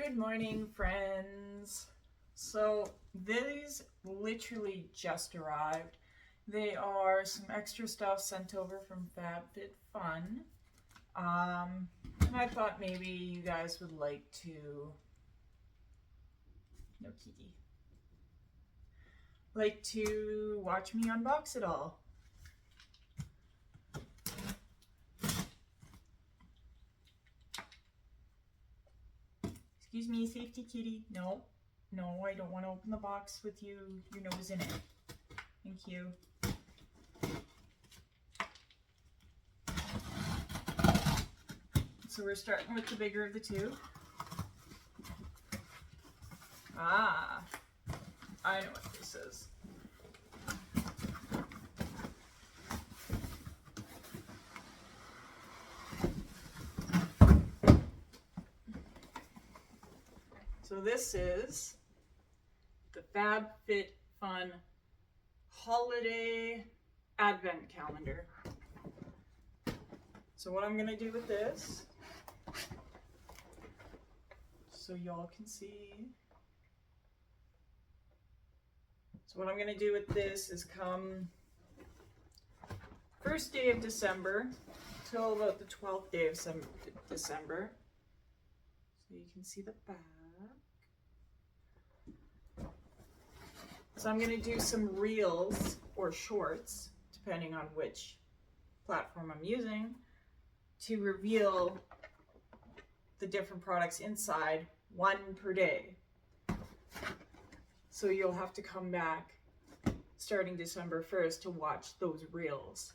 Good morning, friends. So these literally just arrived. They are some extra stuff sent over from FabFitFun. And I thought maybe you guys would like to, no kitty, like to watch me unbox it all. Excuse me, safety kitty. No, I don't want to open the box with your nose in it. Thank you. So we're starting with the bigger of the two. Ah, I know what this is. So this is the FabFitFun Holiday Advent Calendar. So what I'm going to do with this, so y'all can see. So what I'm going to do with this is come first day of December till about the 12th day of December. So you can see the back. So I'm going to do some reels or shorts, depending on which platform I'm using, to reveal the different products inside, one per day. So you'll have to come back starting December 1st to watch those reels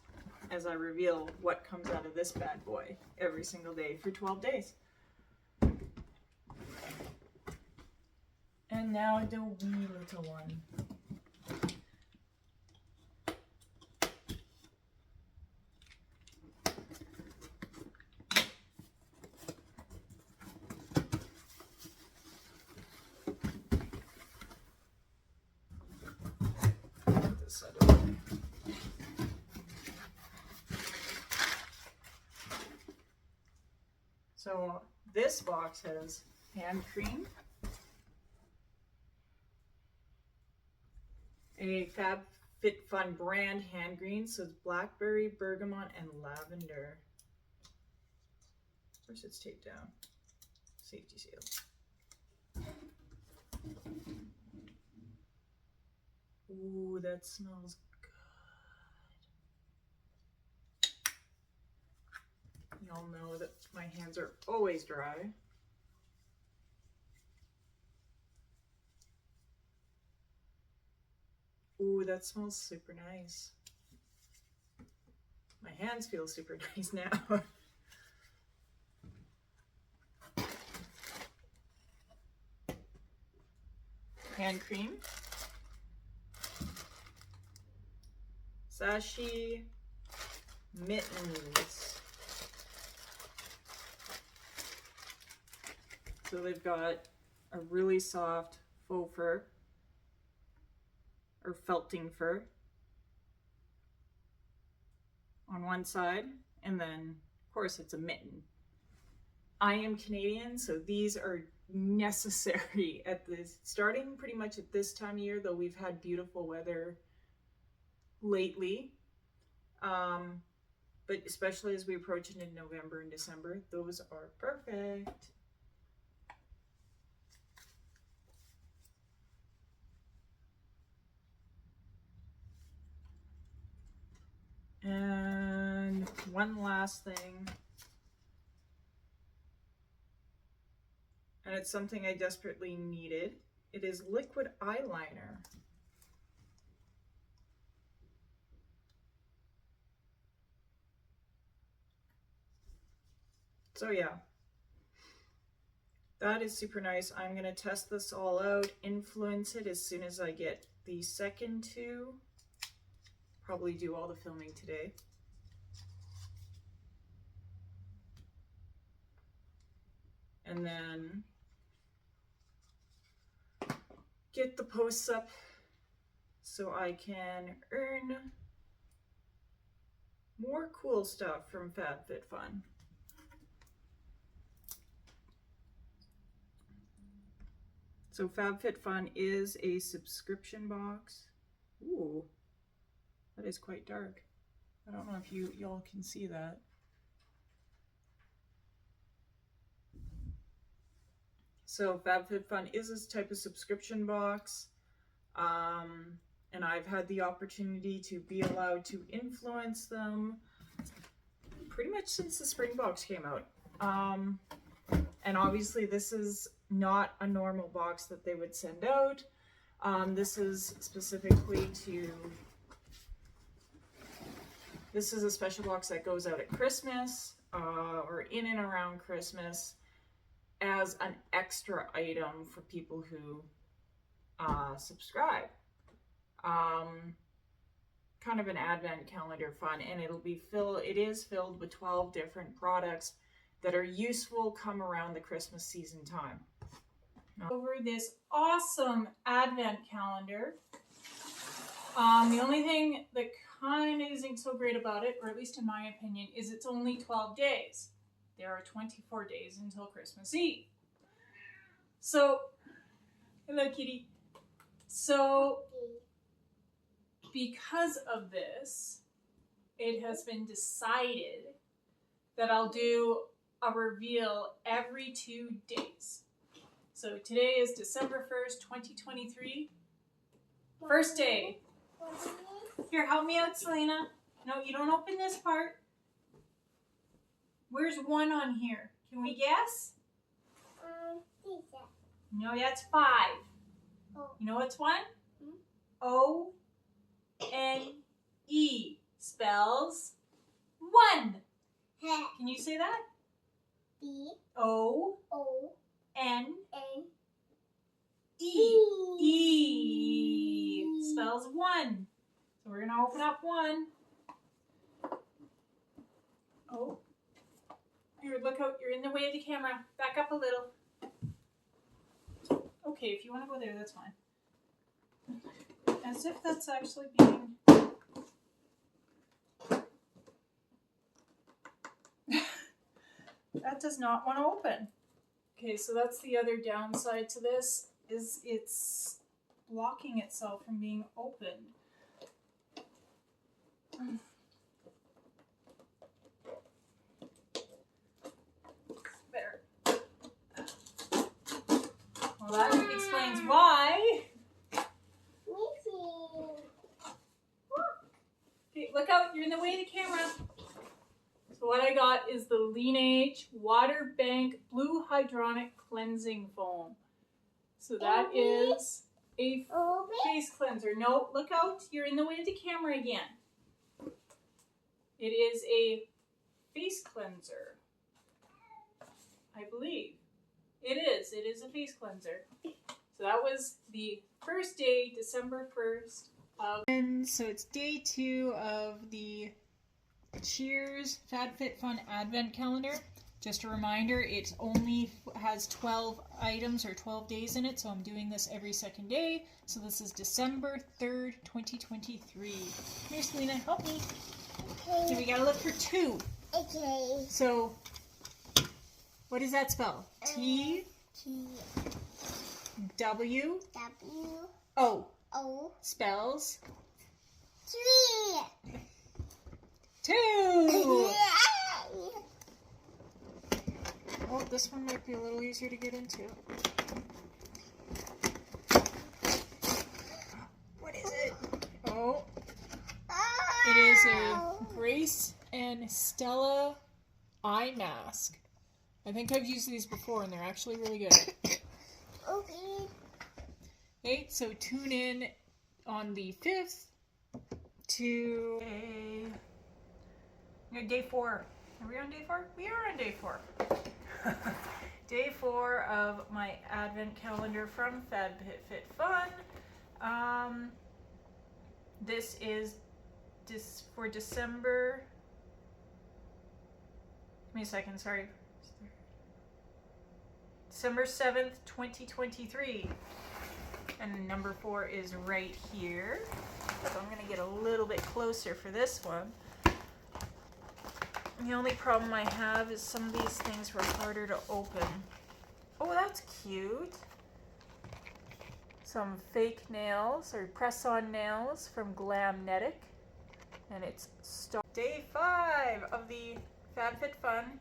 as I reveal what comes out of this bad boy every single day for 12 days. And now the wee little one. So this box has hand cream, a FabFitFun brand hand green, so it's blackberry, bergamot, and lavender. Of course it's taped down. Safety seal. Ooh, that smells good. Y'all know that my hands are always dry. Ooh, that smells super nice. My hands feel super nice now. Hand cream. Sashi mittens. So they've got a really soft faux fur or felting fur on one side, and then of course it's a mitten. I am Canadian, so these are necessary at this, starting pretty much at this time of year, though we've had beautiful weather lately. But especially as we approach into November and December, those are perfect. And one last thing, and it's something I desperately needed. It is liquid eyeliner. So yeah, that is super nice. I'm going to test this all out, influence it as soon as I get the second two. Probably do all the filming today. And then get the posts up so I can earn more cool stuff from FabFitFun. So FabFitFun is a subscription box. Ooh, that is quite dark. I don't know if y'all can see that. So FabFitFun is this type of subscription box. And I've had the opportunity to be allowed to influence them pretty much since the spring box came out. And obviously this is not a normal box that they would send out. This is specifically this is a special box that goes out at Christmas, or in and around Christmas, as an extra item for people who subscribe. Kind of an advent calendar fun, and it is filled with 12 different products that are useful come around the Christmas season time. Over this awesome advent calendar. The only thing that kind of isn't so great about it, or at least in my opinion, is it's only 12 days. There are 24 days until Christmas Eve. So, hello kitty. So, because of this, it has been decided that I'll do a reveal every 2 days. So today is December 1st, 2023. First day. Here, help me out, Selena. No, you don't open this part. Where's 1 on here? Can we guess? No, that's 5. You know what's 1? O-N-E spells 1. Can you say that? O-N-E. Spells 1. So we're going to open up 1. Oh. Here, look out. You're in the way of the camera. Back up a little. Okay, if you want to go there, that's fine. As if that's actually being... That does not want to open. Okay, so that's the other downside to this, is it's blocking itself from being opened. There. Well, that explains why. Okay, look out, you're in the way of the camera. So what I got is the Lineage Water Bank Blue Hydronic Cleansing Foam. So that is a face cleanser. No, look out, you're in the way of the camera again. It is a face cleanser, I believe. It is a face cleanser. So that was the first day, December 1st. And so it's day 2 of the Cheers FabFitFun Advent Calendar. Just a reminder, it only has 12 items or 12 days in it, so I'm doing this every second day. So this is December 3rd, 2023. Here, Selena, help me. Okay. So we gotta look for 2. Okay. So, what does that spell? T. W. O. Spells 3. 2. Oh, this one might be a little easier to get into. What is it? Oh, it is a Grace and Stella eye mask. I think I've used these before and they're actually really good. Okay, so tune in on the 5th to day 4. Are we on day 4? We are on day 4. Day 4 of my advent calendar from FabFitFun. This is for December. Give me a second, sorry. December 7th, 2023. And number 4 is right here. So I'm going to get a little bit closer for this one. The only problem I have is some of these things were harder to open. Oh, that's cute. some fake nails or press-on nails from Glamnetic, and it's day 5 of the FabFitFun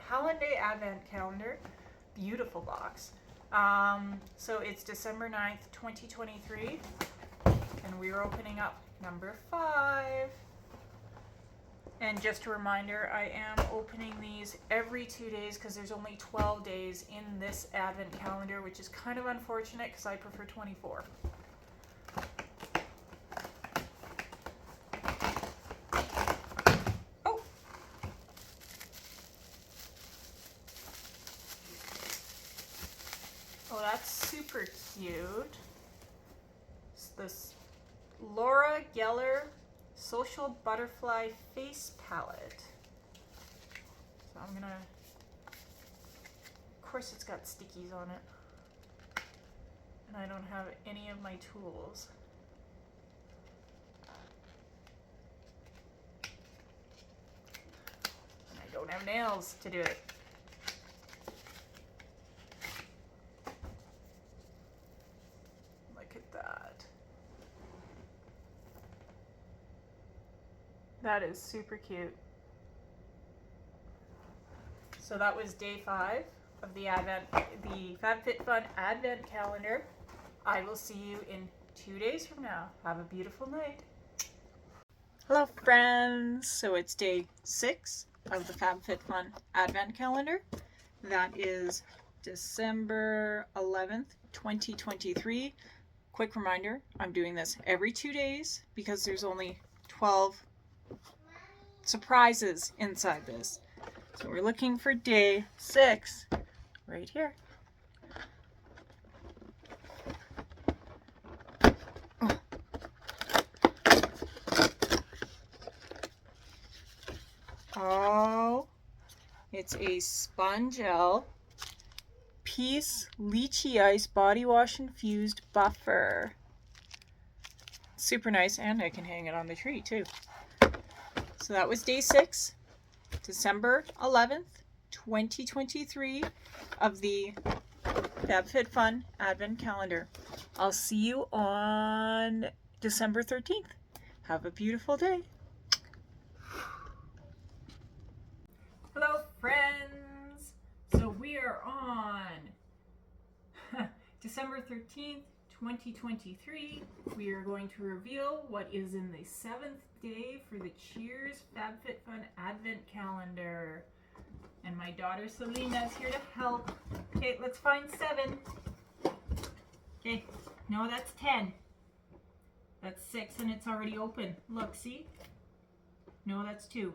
Holiday Advent Calendar. Beautiful box. So it's December 9th, 2023, and we're opening up number 5. And just a reminder, I am opening these every 2 days because there's only 12 days in this advent calendar, which is kind of unfortunate because I prefer 24. Oh! Oh, that's super cute. It's this Laura Geller Social Butterfly Face Palette. So I'm gonna, of course it's got stickies on it. And I don't have any of my tools. And I don't have nails to do it. Look at that. That is super cute. So that was day 5 of the FabFitFun Advent Calendar. I will see you in 2 days from now. Have a beautiful night. Hello friends! So it's day 6 of the FabFitFun Advent Calendar. That is December 11th, 2023. Quick reminder, I'm doing this every 2 days because there's only 12 surprises inside this. So we're looking for day 6 right here. Oh, it's a Spongel Peace Lychee Ice Body Wash Infused Buffer. Super nice, and I can hang it on the tree too. So that was day 6, December 11th, 2023 of the FabFitFun Advent Calendar. I'll see you on December 13th. Have a beautiful day. Hello friends! So we are on December 13th, 2023. We are going to reveal what is in the 7th day for the Cheers FabFitFun Advent Calendar. And my daughter Selena is here to help. Okay, let's find 7. Okay, no, that's 10. That's 6 and it's already open. Look, see? No, that's 2.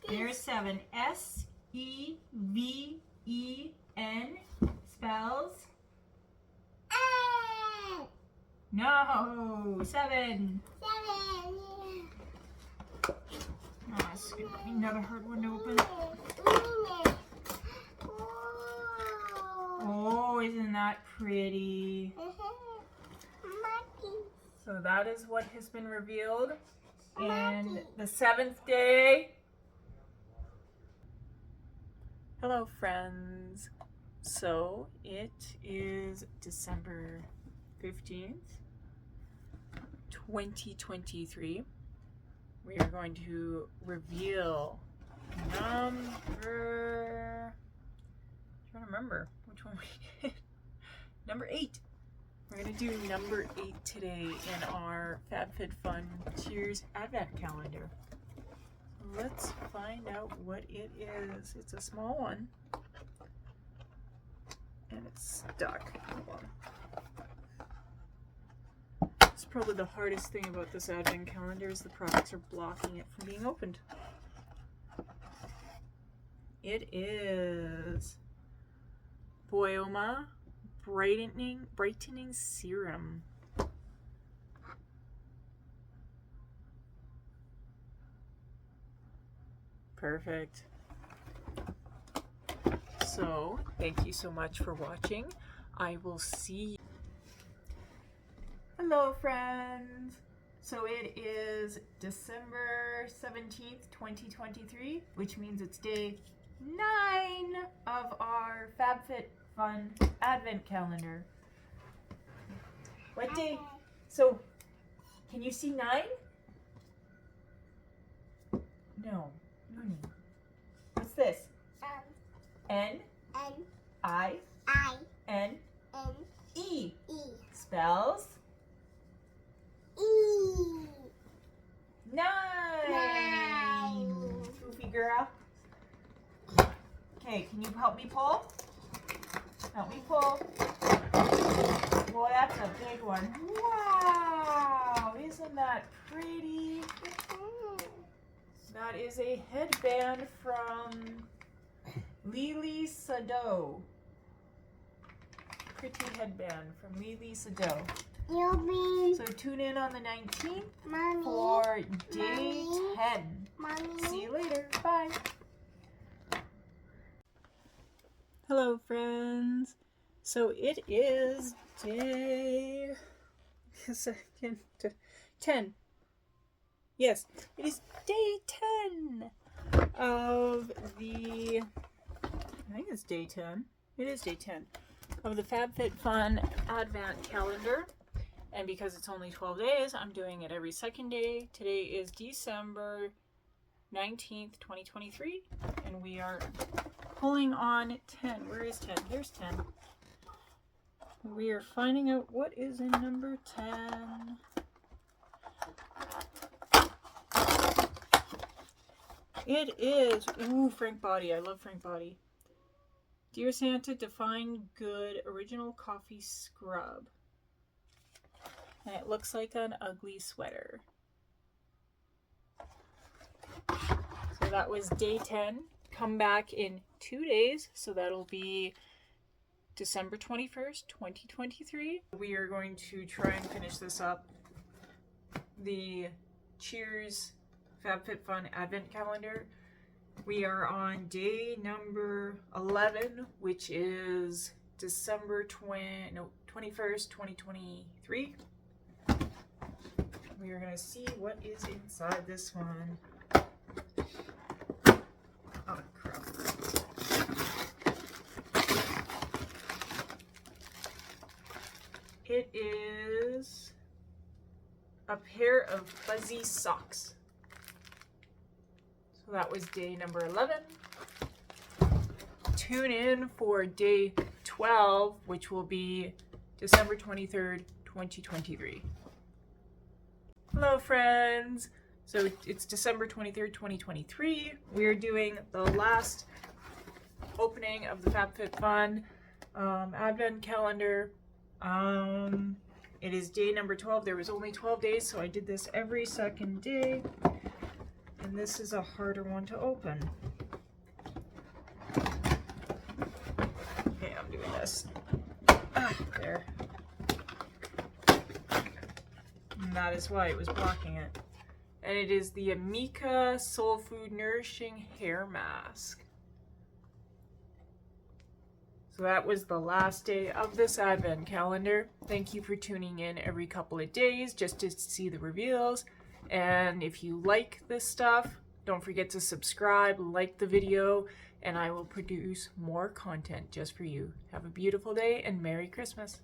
There's 7. S-E-V-E-N spells... No, 7. Oh, it's gonna be another hard one to open. Oh, isn't that pretty? So that is what has been revealed in the 7th day. Hello, friends. So it is December 15th. 2023. We are going to reveal number... I'm trying to remember which one we did. Number 8. We're going to do number 8 today in our FabFitFun Cheers Advent Calendar. Let's find out what it is. It's a small one. And it's stuck. Hold on. It's probably the hardest thing about this advent calendar is the products are blocking it from being opened. It is Boyoma Brightening Serum. Perfect. So, thank you so much for watching. I will see you. Hello friends! So it is December 17th, 2023, which means it's day 9 of our FabFitFun Advent Calendar. What day? So, can you see 9? No. What's this? N. I. N. E. Spells? Nine. Goofy girl. Okay, can you help me pull? Help me pull. Boy, that's a big one. Wow, isn't that pretty? That is a headband from Lily Sado. Pretty headband from Lily Sado. So tune in on the 19th for day 10. See you later. Bye. Hello, friends. So it is day 10. Yes, it is day 10 of the, I think it's day 10. It is day 10 of the FabFitFun Advent Calendar. And because it's only 12 days, I'm doing it every second day. Today is December 19th, 2023. And we are pulling on 10. Where is 10? There's 10. We are finding out what is in number 10. It is, ooh, Frank Body. I love Frank Body. Dear Santa, Define Good Original Coffee Scrub. And it looks like an ugly sweater. So that was day 10. Come back in 2 days. So that'll be December 21st, 2023. We are going to try and finish this up. The Cheers FabFitFun Advent Calendar. We are on day number 11, which is December 21st, 2023. We are going to see what is inside this one. Oh, crap. It is a pair of fuzzy socks. So that was day number 11. Tune in for day 12, which will be December 23rd, 2023. Hello, friends. So it's December 23rd, 2023. We're doing the last opening of the FabFitFun Advent Calendar. It is day number 12. There was only 12 days, so I did this every second day. And this is a harder one to open. Okay, I'm doing this. There. And that is why it was blocking it. And it is the Amika Soul Food Nourishing Hair Mask. So that was the last day of this Advent Calendar. Thank you for tuning in every couple of days just to see the reveals. And if you like this stuff, don't forget to subscribe, like the video, and I will produce more content just for you. Have a beautiful day and Merry Christmas.